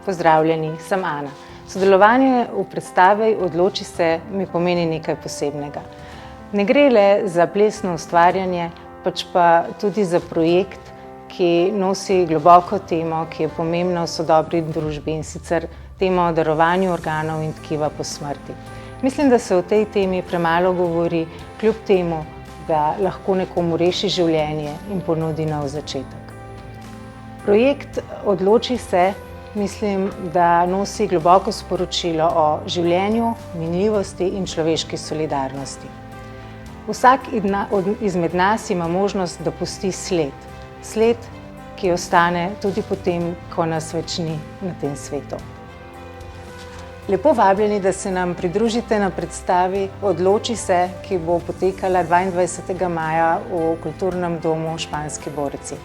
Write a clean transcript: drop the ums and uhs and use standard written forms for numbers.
Pozdravljeni, sem Ana. Sodelovanje v predstavi Odloči se mi pomeni nekaj posebnega. Ne gre le za plesno ustvarjanje, pač pa tudi za projekt, ki nosi globoko temo, ki je pomembna v sodobni družbi, in sicer temo o darovanju organov in tkiva po smrti. Mislim, da se o tej temi premalo govori, kljub temu, da lahko nekomu reši življenje in ponudi nov začetek. Projekt Odloči se, mislim, da nosi globoko sporočilo o življenju, minljivosti in človeški solidarnosti. Vsak izmed nas ima možnost, da pusti sled. Sled, ki ostane tudi potem, ko nas več ni na tem svetu. Lepo vabljeni, da se nam pridružite na predstavi Odloči se, ki bo potekala 22. maja v Kulturnem domu v Španski Borci.